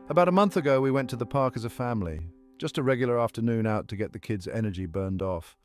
About a month ago, we went to the park as a family. Just a regular afternoon out to get the kids' energy burned off.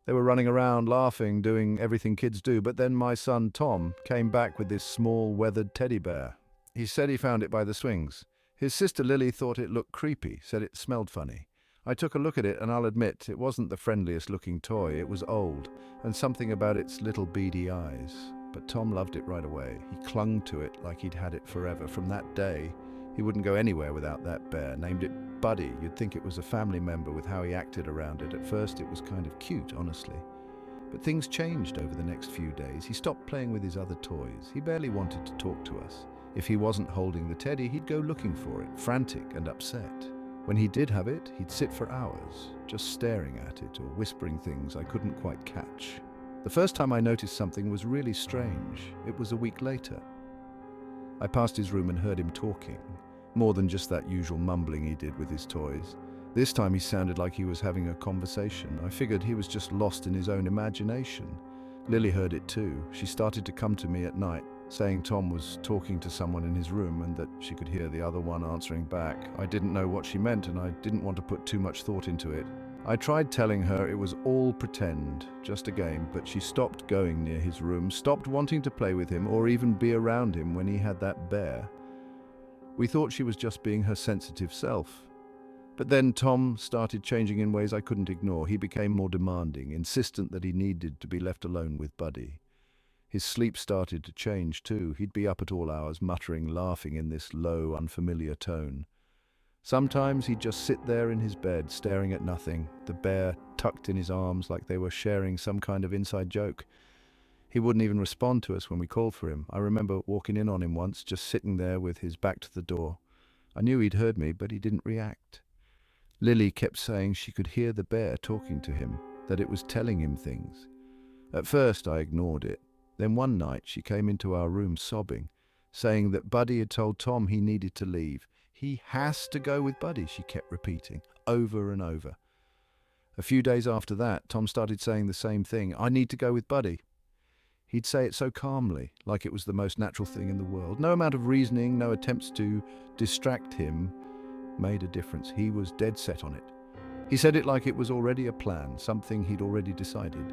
They were running around, laughing, doing everything kids do, but then my son Tom came back with this small, weathered teddy bear. He said he found it by the swings. His sister Lily thought it looked creepy, said it smelled funny. I took a look at it, and I'll admit, it wasn't the friendliest looking toy. It was old, and something about its little beady eyes. But Tom loved it right away. He clung to it like he'd had it forever. From that day, he wouldn't go anywhere without that bear. Named it Buddy. You'd think it was a family member with how he acted around it. At first, it was kind of cute, honestly. But things changed over the next few days. He stopped playing with his other toys. He barely wanted to talk to us. If he wasn't holding the teddy, he'd go looking for it, frantic and upset. When he did have it, he'd sit for hours, just staring at it or whispering things I couldn't quite catch. The first time I noticed something was really strange. It was a week later. I passed his room and heard him talking, more than just that usual mumbling he did with his toys. This time he sounded like he was having a conversation. I figured he was just lost in his own imagination. Lily heard it too. She started to come to me at night, saying Tom was talking to someone in his room and that she could hear the other one answering back. I didn't know what she meant, and I didn't want to put too much thought into it. I tried telling her it was all pretend, just a game, but she stopped going near his room, stopped wanting to play with him or even be around him when he had that bear. We thought she was just being her sensitive self. But then Tom started changing in ways I couldn't ignore. He became more demanding, insistent that he needed to be left alone with Buddy. His sleep started to change too. He'd be up at all hours, muttering, laughing in this low, unfamiliar tone. Sometimes he'd just sit there in his bed, staring at nothing, the bear tucked in his arms like they were sharing some kind of inside joke. He wouldn't even respond to us when we called for him. I remember walking in on him once, just sitting there with his back to the door. I knew he'd heard me, but he didn't react. Lily kept saying she could hear the bear talking to him, that it was telling him things. At first I ignored it. Then one night she came into our room sobbing, saying that Buddy had told Tom he needed to leave. He has to go with Buddy, she kept repeating, over and over. A few days after that, Tom started saying the same thing. I need to go with Buddy. He'd say it so calmly, like it was the most natural thing in the world. No amount of reasoning, no attempts to distract him made a difference. He was dead set on it. He said it like it was already a plan, something he'd already decided.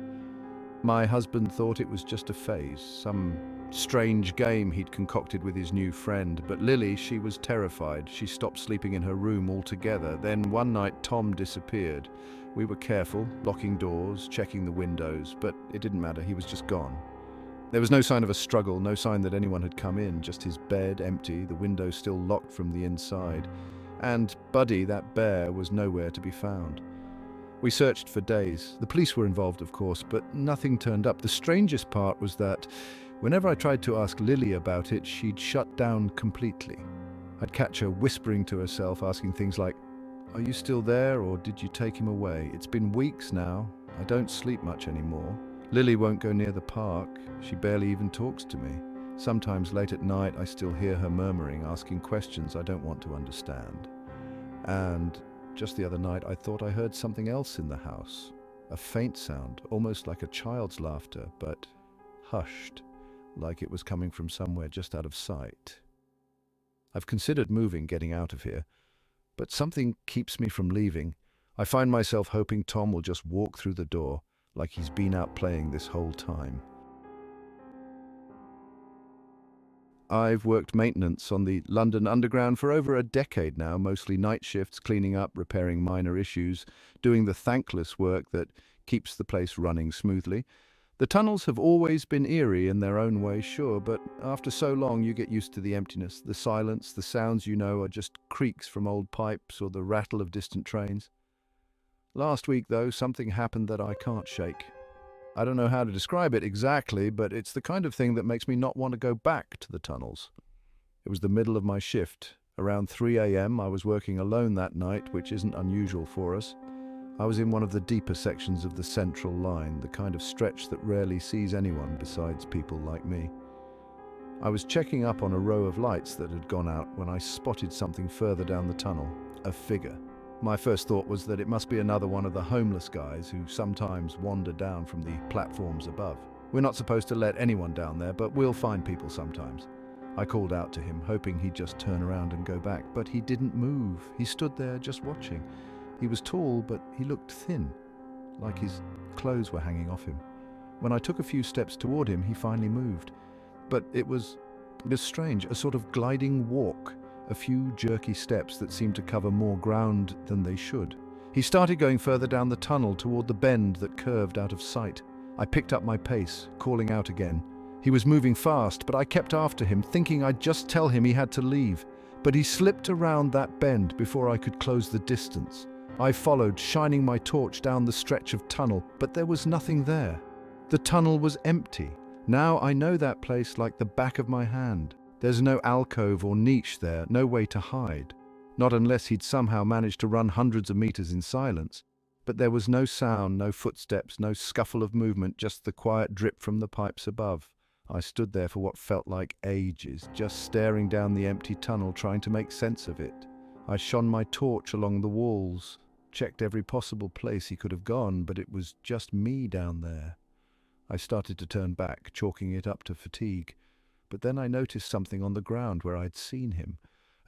My husband thought it was just a phase, some strange game he'd concocted with his new friend. But Lily, she was terrified. She stopped sleeping in her room altogether. Then one night, Tom disappeared. We were careful, locking doors, checking the windows, but it didn't matter. He was just gone. There was no sign of a struggle, no sign that anyone had come in, just his bed empty, the window still locked from the inside. And Buddy, that bear, was nowhere to be found. We searched for days. The police were involved, of course, but nothing turned up. The strangest part was that whenever I tried to ask Lily about it, she'd shut down completely. I'd catch her whispering to herself, asking things like, "Are you still there, or did you take him away? It's been weeks now. I don't sleep much anymore." Lily won't go near the park. She barely even talks to me. Sometimes late at night, I still hear her murmuring, asking questions I don't want to understand. And just the other night, I thought I heard something else in the house. A faint sound, almost like a child's laughter, but hushed, like it was coming from somewhere just out of sight. I've considered moving, getting out of here, but something keeps me from leaving. I find myself hoping Tom will just walk through the door, like he's been out playing this whole time. I've worked maintenance on the London Underground for over a decade now, mostly night shifts, cleaning up, repairing minor issues, doing the thankless work that keeps the place running smoothly. The tunnels have always been eerie in their own way, sure, but after so long you get used to the emptiness, the silence, the sounds you know are just creaks from old pipes or the rattle of distant trains. Last week, though, something happened that I can't shake. I don't know how to describe it exactly, but it's the kind of thing that makes me not want to go back to the tunnels. It was the middle of my shift. Around 3 a.m. I was working alone that night, which isn't unusual for us. I was in one of the deeper sections of the central line, the kind of stretch that rarely sees anyone besides people like me. I was checking up on a row of lights that had gone out when I spotted something further down the tunnel, a figure. My first thought was that it must be another one of the homeless guys who sometimes wander down from the platforms above. We're not supposed to let anyone down there, but we'll find people sometimes. I called out to him, hoping he'd just turn around and go back, but he didn't move. He stood there just watching. He was tall, but he looked thin, like his clothes were hanging off him. When I took a few steps toward him, he finally moved. But it was strange, a sort of gliding walk, a few jerky steps that seemed to cover more ground than they should. He started going further down the tunnel toward the bend that curved out of sight. I picked up my pace, calling out again. He was moving fast, but I kept after him, thinking I'd just tell him he had to leave. But he slipped around that bend before I could close the distance. I followed, shining my torch down the stretch of tunnel, but there was nothing there. The tunnel was empty. Now I know that place like the back of my hand. There's no alcove or niche there, no way to hide. Not unless he'd somehow managed to run hundreds of meters in silence. But there was no sound, no footsteps, no scuffle of movement, just the quiet drip from the pipes above. I stood there for what felt like ages, just staring down the empty tunnel, trying to make sense of it. I shone my torch along the walls, checked every possible place he could have gone, but it was just me down there. I started to turn back, chalking it up to fatigue. But then I noticed something on the ground where I'd seen him.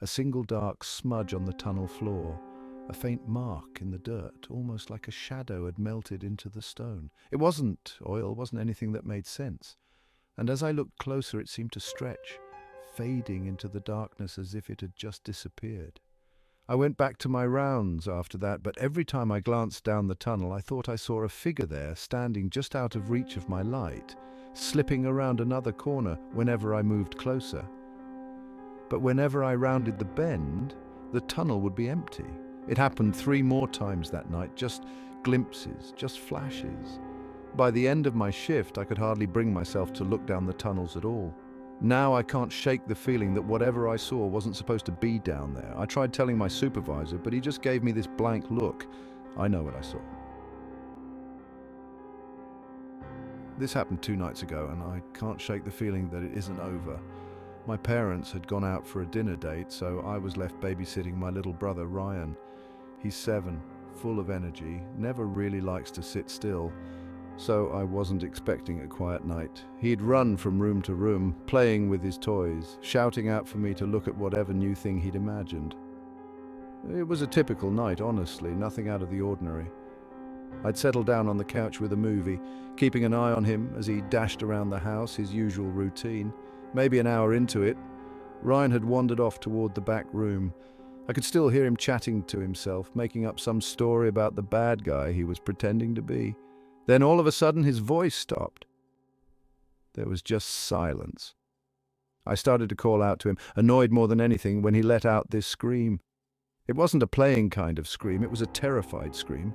A single dark smudge on the tunnel floor. A faint mark in the dirt, almost like a shadow had melted into the stone. It wasn't oil, wasn't anything that made sense. And as I looked closer, it seemed to stretch, fading into the darkness as if it had just disappeared. I went back to my rounds after that, but every time I glanced down the tunnel, I thought I saw a figure there, standing just out of reach of my light, slipping around another corner whenever I moved closer. But whenever I rounded the bend, the tunnel would be empty. It happened 3 more times that night, just glimpses, just flashes. By the end of my shift, I could hardly bring myself to look down the tunnels at all. Now I can't shake the feeling that whatever I saw wasn't supposed to be down there. I tried telling my supervisor, but he just gave me this blank look. I know what I saw. This happened 2 nights ago, and I can't shake the feeling that it isn't over. My parents had gone out for a dinner date, so I was left babysitting my little brother, Ryan. He's 7, full of energy, never really likes to sit still. So I wasn't expecting a quiet night. He'd run from room to room, playing with his toys, shouting out for me to look at whatever new thing he'd imagined. It was a typical night, honestly, nothing out of the ordinary. I'd settled down on the couch with a movie, keeping an eye on him as he dashed around the house, his usual routine. Maybe an hour into it, Ryan had wandered off toward the back room. I could still hear him chatting to himself, making up some story about the bad guy he was pretending to be. Then all of a sudden his voice stopped. There was just silence. I started to call out to him, annoyed more than anything, when he let out this scream. It wasn't a playing kind of scream, it was a terrified scream.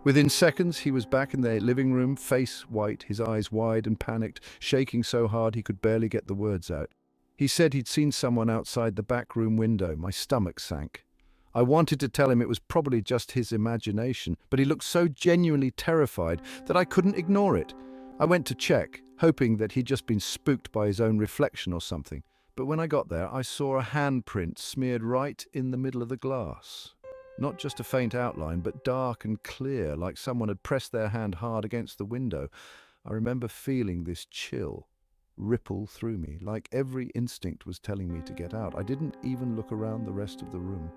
Within seconds he was back in the living room, face white, his eyes wide and panicked, shaking so hard he could barely get the words out. He said he'd seen someone outside the back room window. My stomach sank. I wanted to tell him it was probably just his imagination, but he looked so genuinely terrified that I couldn't ignore it. I went to check, hoping that he'd just been spooked by his own reflection or something. But when I got there, I saw a handprint smeared right in the middle of the glass. Not just a faint outline, but dark and clear, like someone had pressed their hand hard against the window. I remember feeling this chill ripple through me, like every instinct was telling me to get out. I didn't even look around the rest of the room.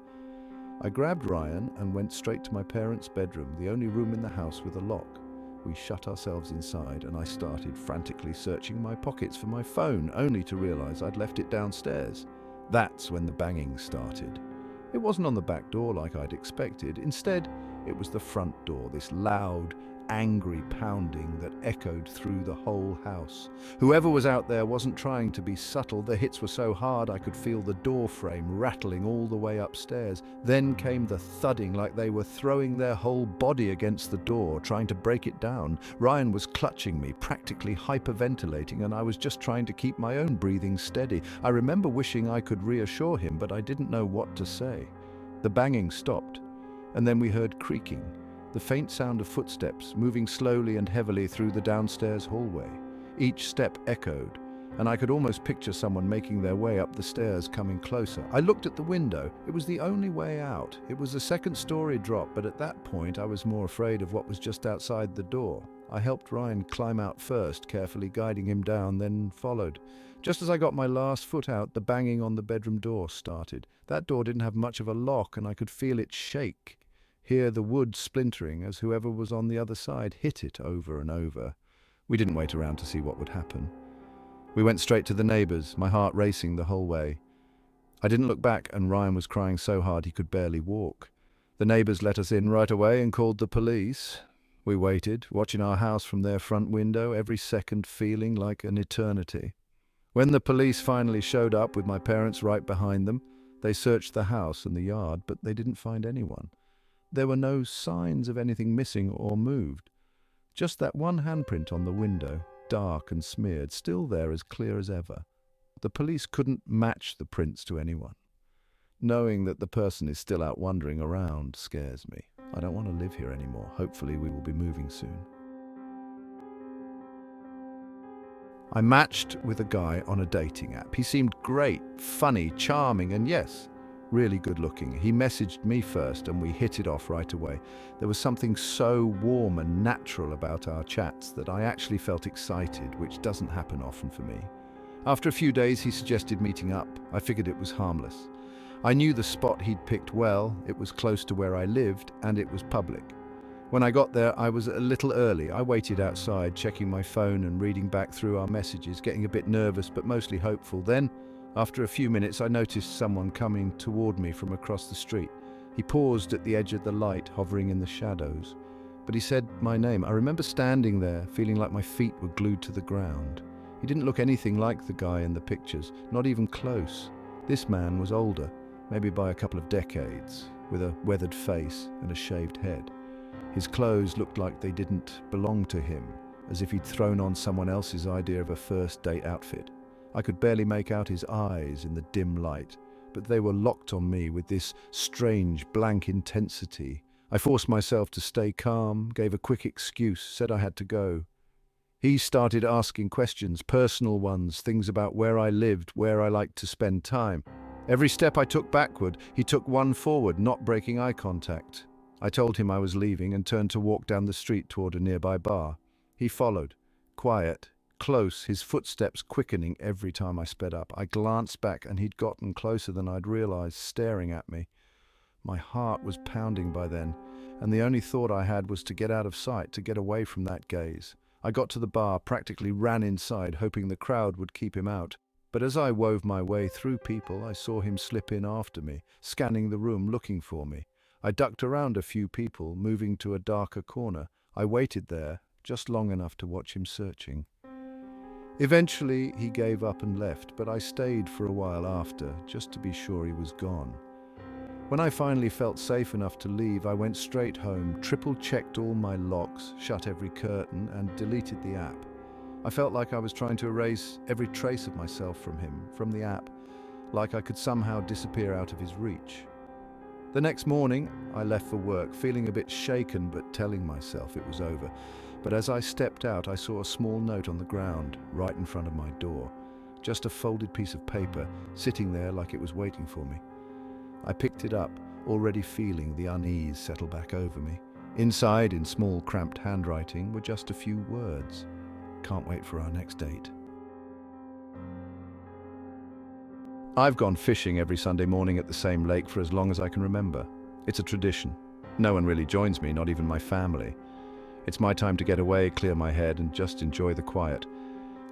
I grabbed Ryan and went straight to my parents' bedroom, the only room in the house with a lock. We shut ourselves inside, and I started frantically searching my pockets for my phone, only to realize I'd left it downstairs. That's when the banging started. It wasn't on the back door like I'd expected. Instead, it was the front door, this loud, angry pounding that echoed through the whole house. Whoever was out there wasn't trying to be subtle. The hits were so hard I could feel the door frame rattling all the way upstairs. Then came the thudding, like they were throwing their whole body against the door, trying to break it down. Ryan was clutching me, practically hyperventilating, and I was just trying to keep my own breathing steady. I remember wishing I could reassure him, but I didn't know what to say. The banging stopped, and then we heard creaking. The faint sound of footsteps moving slowly and heavily through the downstairs hallway. Each step echoed, and I could almost picture someone making their way up the stairs, coming closer. I looked at the window. It was the only way out. It was a second-story drop, but at that point I was more afraid of what was just outside the door. I helped Ryan climb out first, carefully guiding him down, then followed. Just as I got my last foot out, the banging on the bedroom door started. That door didn't have much of a lock, and I could feel it shake, hear the wood splintering as whoever was on the other side hit it over and over. We didn't wait around to see what would happen. We went straight to the neighbors, my heart racing the whole way. I didn't look back, and Ryan was crying so hard he could barely walk. The neighbors let us in right away and called the police. We waited, watching our house from their front window, every second feeling like an eternity. When the police finally showed up with my parents right behind them, they searched the house and the yard, but they didn't find anyone. There were no signs of anything missing or moved. Just that one handprint on the window, dark and smeared, still there as clear as ever. The police couldn't match the prints to anyone. Knowing that the person is still out wandering around scares me. I don't want to live here anymore. Hopefully we will be moving soon. I matched with a guy on a dating app. He seemed great, funny, charming, and yes, really good looking. He messaged me first and we hit it off right away. There was something so warm and natural about our chats that I actually felt excited, which doesn't happen often for me. After a few days, he suggested meeting up. I figured it was harmless. I knew the spot he'd picked well, it was close to where I lived, and it was public. When I got there, I was a little early. I waited outside, checking my phone and reading back through our messages, getting a bit nervous but mostly hopeful. Then, after a few minutes, I noticed someone coming toward me from across the street. He paused at the edge of the light, hovering in the shadows. But he said my name. I remember standing there, feeling like my feet were glued to the ground. He didn't look anything like the guy in the pictures, not even close. This man was older, maybe by a couple of decades, with a weathered face and a shaved head. His clothes looked like they didn't belong to him, as if he'd thrown on someone else's idea of a first date outfit. I could barely make out his eyes in the dim light, but they were locked on me with this strange, blank intensity. I forced myself to stay calm, gave a quick excuse, said I had to go. He started asking questions, personal ones, things about where I lived, where I liked to spend time. Every step I took backward, he took one forward, not breaking eye contact. I told him I was leaving and turned to walk down the street toward a nearby bar. He followed, quiet, close, his footsteps quickening every time I sped up. I glanced back and he'd gotten closer than I'd realized, staring at me. My heart was pounding by then, and the only thought I had was to get out of sight, to get away from that gaze. I got to the bar, practically ran inside, hoping the crowd would keep him out. But as I wove my way through people, I saw him slip in after me, scanning the room, looking for me. I ducked around a few people, moving to a darker corner. I waited there, just long enough to watch him searching. Eventually, he gave up and left, but I stayed for a while after, just to be sure he was gone. When I finally felt safe enough to leave, I went straight home, triple-checked all my locks, shut every curtain, and deleted the app. I felt like I was trying to erase every trace of myself from him, from the app, like I could somehow disappear out of his reach. The next morning, I left for work, feeling a bit shaken but telling myself it was over. But as I stepped out, I saw a small note on the ground, right in front of my door. Just a folded piece of paper, sitting there like it was waiting for me. I picked it up, already feeling the unease settle back over me. Inside, in small, cramped handwriting, were just a few words. Can't wait for our next date. I've gone fishing every Sunday morning at the same lake for as long as I can remember. It's a tradition. No one really joins me, not even my family. It's my time to get away, clear my head, and just enjoy the quiet.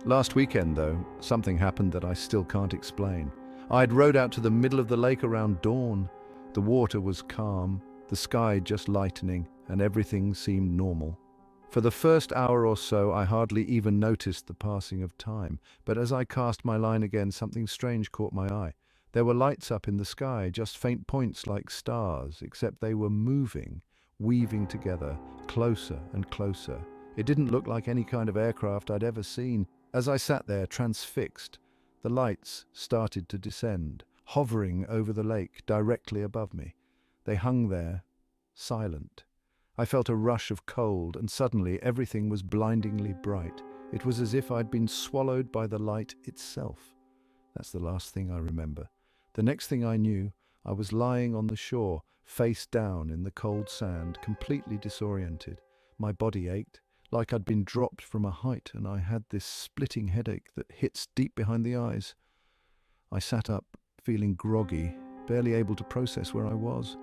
Last weekend, though, something happened that I still can't explain. I'd rowed out to the middle of the lake around dawn. The water was calm, the sky just lightening, and everything seemed normal. For the first hour or so, I hardly even noticed the passing of time. But as I cast my line again, something strange caught my eye. There were lights up in the sky, just faint points like stars, except they were moving, weaving together, closer and closer. It didn't look like any kind of aircraft I'd ever seen. As I sat there, transfixed, the lights started to descend, hovering over the lake directly above me. They hung there, silent. I felt a rush of cold, and suddenly everything was blindingly bright. It was as if I'd been swallowed by the light itself. That's the last thing I remember. The next thing I knew, I was lying on the shore, face down in the cold sand, completely disoriented. My body ached, like I'd been dropped from a height, and I had this splitting headache that hits deep behind the eyes. I sat up, feeling groggy, barely able to process where I was.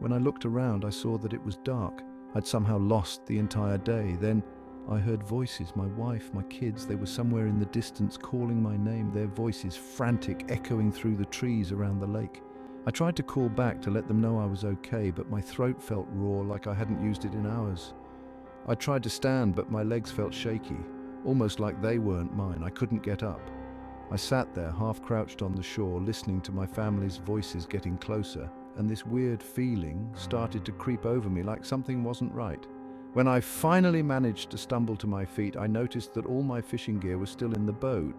When I looked around, I saw that it was dark. I'd somehow lost the entire day. Then I heard voices, my wife, my kids. They were somewhere in the distance calling my name, their voices frantic, echoing through the trees around the lake. I tried to call back to let them know I was okay, but my throat felt raw like I hadn't used it in hours. I tried to stand, but my legs felt shaky, almost like they weren't mine. I couldn't get up. I sat there, half crouched on the shore, listening to my family's voices getting closer, and this weird feeling started to creep over me like something wasn't right. When I finally managed to stumble to my feet, I noticed that all my fishing gear was still in the boat,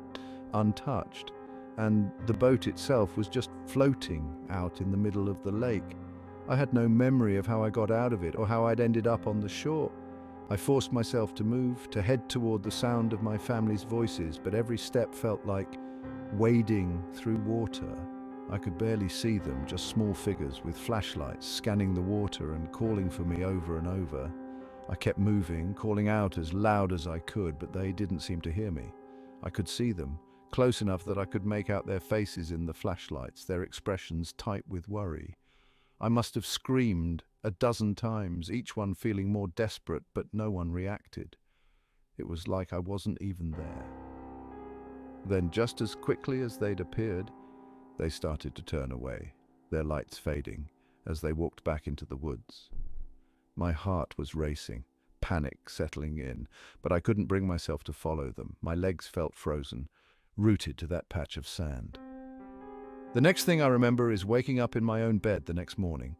untouched, and the boat itself was just floating out in the middle of the lake. I had no memory of how I got out of it or how I'd ended up on the shore. I forced myself to move, to head toward the sound of my family's voices, but every step felt like wading through water. I could barely see them, just small figures with flashlights scanning the water and calling for me over and over. I kept moving, calling out as loud as I could, but they didn't seem to hear me. I could see them, close enough that I could make out their faces in the flashlights, their expressions tight with worry. I must have screamed a dozen times, each one feeling more desperate, but no one reacted. It was like I wasn't even there. Then, just as quickly as they'd appeared, they started to turn away, their lights fading as they walked back into the woods. My heart was racing, panic settling in, but I couldn't bring myself to follow them. My legs felt frozen, rooted to that patch of sand. The next thing I remember is waking up in my own bed the next morning.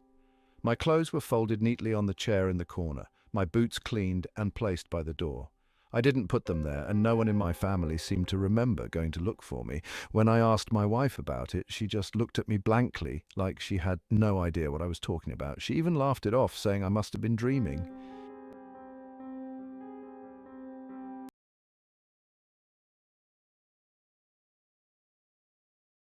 My clothes were folded neatly on the chair in the corner, my boots cleaned and placed by the door. I didn't put them there, and no one in my family seemed to remember going to look for me. When I asked my wife about it, she just looked at me blankly, like she had no idea what I was talking about. She even laughed it off, saying I must have been dreaming.